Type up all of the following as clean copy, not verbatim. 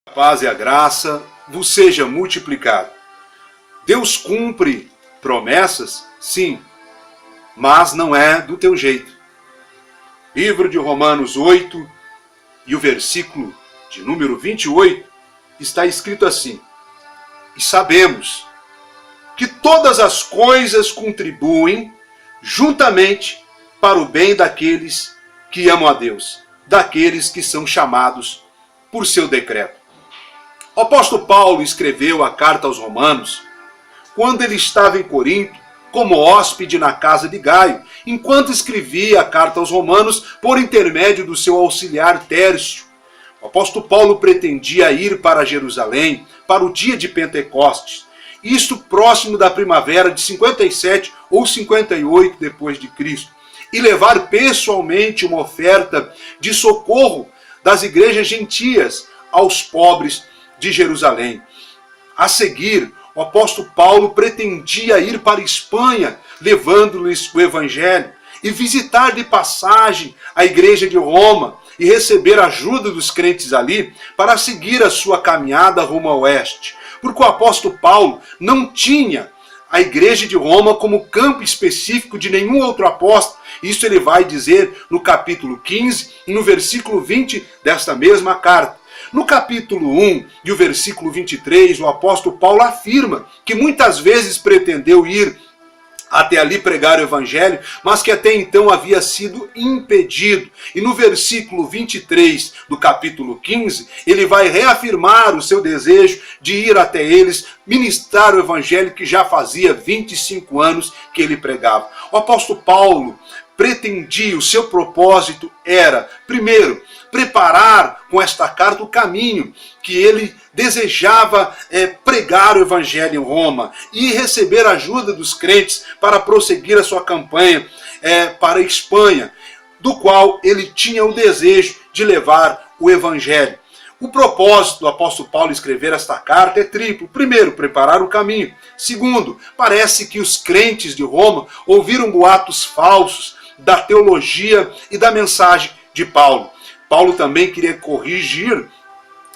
A paz e a graça vos seja multiplicado. Deus cumpre promessas, sim, mas não é do teu jeito. Livro de Romanos 8 e o versículo de número 28 está escrito assim: e sabemos que todas as coisas contribuem juntamente para o bem daqueles que amam a Deus, daqueles que são chamados por seu decreto. O apóstolo Paulo escreveu a carta aos Romanos quando ele estava em Corinto como hóspede na casa de Gaio, enquanto escrevia a carta aos Romanos por intermédio do seu auxiliar Tércio. O apóstolo Paulo pretendia ir para Jerusalém para o dia de Pentecostes, isto próximo da primavera de 57 ou 58 depois de Cristo, e levar pessoalmente uma oferta de socorro das igrejas gentias aos pobres de Jerusalém. A seguir, o apóstolo Paulo pretendia ir para a Espanha, levando-lhes o evangelho, e visitar de passagem a igreja de Roma e receber ajuda dos crentes ali para seguir a sua caminhada rumo ao oeste. Porque o apóstolo Paulo não tinha a igreja de Roma como campo específico de nenhum outro apóstolo. Isso ele vai dizer no capítulo 15 e no versículo 20 desta mesma carta. No capítulo 1 e o versículo 23, o apóstolo Paulo afirma que muitas vezes pretendeu ir até ali pregar o evangelho, mas que até então havia sido impedido. E no versículo 23 do capítulo 15, ele vai reafirmar o seu desejo de ir até eles, ministrar o evangelho que já fazia 25 anos que ele pregava. O apóstolo Paulo pretendia, o seu propósito era, primeiro, preparar com esta carta o caminho que ele desejava pregar o evangelho em Roma e receber a ajuda dos crentes para prosseguir a sua campanha para a Espanha, do qual ele tinha o desejo de levar o evangelho. O propósito do apóstolo Paulo escrever esta carta é triplo. Primeiro, preparar o caminho. Segundo, parece que os crentes de Roma ouviram boatos falsos da teologia e da mensagem de Paulo. Paulo também queria corrigir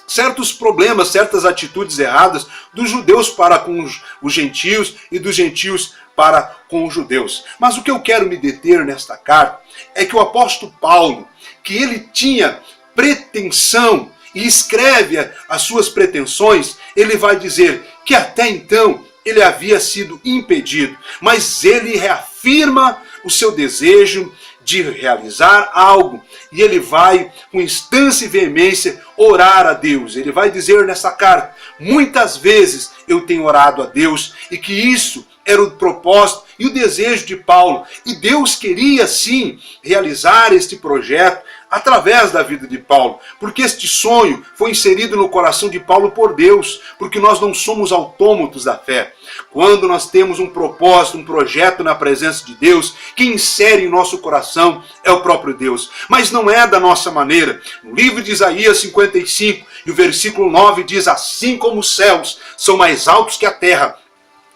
certos problemas, certas atitudes erradas dos judeus para com os gentios e dos gentios para com os judeus. Mas o que eu quero me deter nesta carta é que o apóstolo Paulo, que ele tinha pretensão e escreve as suas pretensões, ele vai dizer que até então ele havia sido impedido, mas ele reafirma o seu desejo de realizar algo, e ele vai com instância e veemência orar a Deus. Ele vai dizer nessa carta: muitas vezes eu tenho orado a Deus, e que isso era o propósito e o desejo de Paulo, e Deus queria sim realizar este projeto através da vida de Paulo, porque este sonho foi inserido no coração de Paulo por Deus, porque nós não somos autômatos da fé. Quando nós temos um propósito, um projeto na presença de Deus, quem insere em nosso coração é o próprio Deus, mas não é da nossa maneira. No livro de Isaías 55, e o versículo 9 diz: assim como os céus são mais altos que a terra,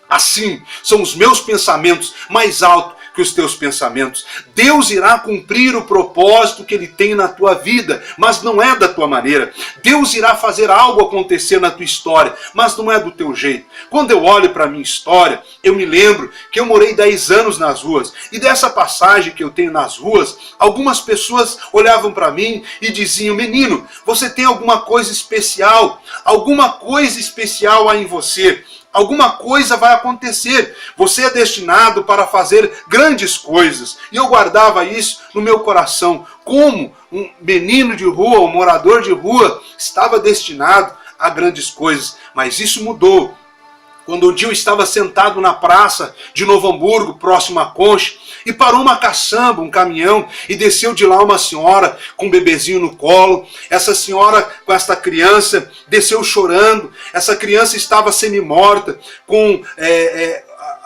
assim são os meus pensamentos mais altos que os teus pensamentos. Deus irá cumprir o propósito que Ele tem na tua vida, mas não é da tua maneira. Deus irá fazer algo acontecer na tua história, mas não é do teu jeito. Quando eu olho para a minha história, eu me lembro que eu morei 10 anos nas ruas, e dessa passagem que eu tenho nas ruas, algumas pessoas olhavam para mim e diziam: menino, você tem alguma coisa especial há em você. Alguma coisa vai acontecer. Você é destinado para fazer grandes coisas. E eu guardava isso no meu coração. Como um menino de rua, um morador de rua, estava destinado a grandes coisas. Mas isso mudou quando um dia eu estava sentado na praça de Novo Hamburgo, próximo à Concha, e parou uma caçamba, um caminhão, e desceu de lá uma senhora com um bebezinho no colo. Essa senhora com esta criança desceu chorando. Essa criança estava semi-morta, com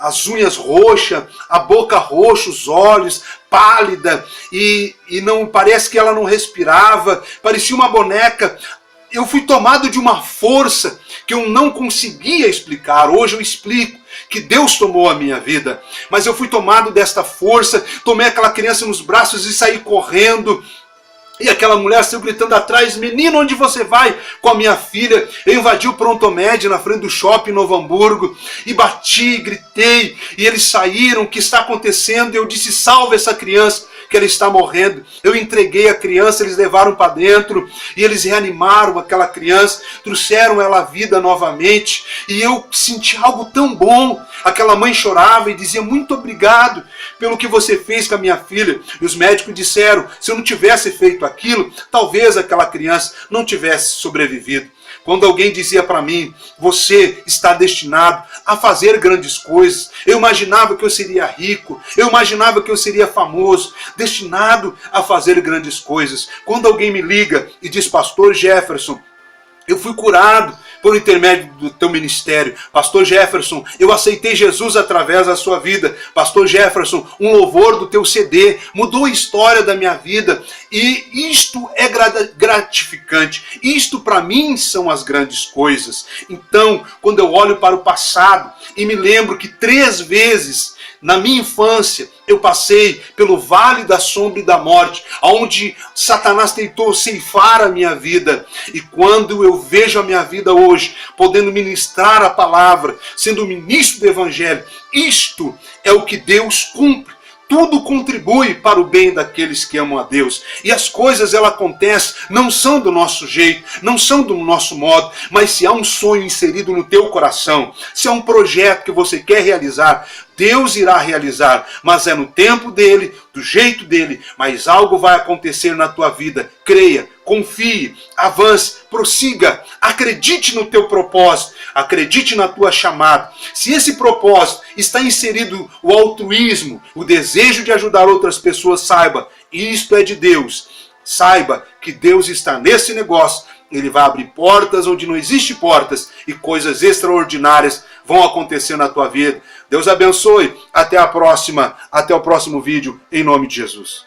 as unhas roxas, a boca roxa, os olhos pálida, e não parece que ela não respirava, parecia uma boneca. Eu fui tomado de uma força que eu não conseguia explicar. Hoje eu explico que Deus tomou a minha vida, mas eu fui tomado desta força, tomei aquela criança nos braços e saí correndo. E aquela mulher saiu gritando atrás: menino, onde você vai? Com a minha filha. Eu invadi o Prontomed na frente do shopping em Novo Hamburgo e bati, gritei, e eles saíram. O que está acontecendo? Eu disse: salva essa criança, que ela está morrendo. Eu entreguei a criança, eles levaram para dentro e eles reanimaram aquela criança, trouxeram ela à vida novamente, e eu senti algo tão bom. Aquela mãe chorava e dizia: muito obrigado pelo que você fez com a minha filha. E os médicos disseram: se eu não tivesse feito aquilo, talvez aquela criança não tivesse sobrevivido. Quando alguém dizia para mim: você está destinado a fazer grandes coisas, eu imaginava que eu seria rico, eu imaginava que eu seria famoso, destinado a fazer grandes coisas. Quando alguém me liga e diz: pastor Jefferson, eu fui curado por intermédio do teu ministério. Pastor Jefferson, eu aceitei Jesus através da sua vida. Pastor Jefferson, um louvor do teu CD mudou a história da minha vida. E isto é gratificante. Isto para mim são as grandes coisas. Então, quando eu olho para o passado e me lembro que 3 vezes na minha infância eu passei pelo vale da sombra e da morte, onde Satanás tentou ceifar a minha vida. E quando eu vejo a minha vida hoje, podendo ministrar a palavra, sendo ministro do evangelho, isto é o que Deus cumpre. Tudo contribui para o bem daqueles que amam a Deus. E as coisas, elas acontecem, não são do nosso jeito, não são do nosso modo, mas se há um sonho inserido no teu coração, se há um projeto que você quer realizar, Deus irá realizar, mas é no tempo dele, do jeito dele, mas algo vai acontecer na tua vida. Creia, confie, avance, prossiga, acredite no teu propósito, acredite na tua chamada. Se esse propósito está inserido o altruísmo, o desejo de ajudar outras pessoas, saiba, isto é de Deus. Saiba que Deus está nesse negócio. Ele vai abrir portas onde não existem portas e coisas extraordinárias vão acontecer na tua vida. Deus abençoe. Até a próxima. Até o próximo vídeo. Em nome de Jesus.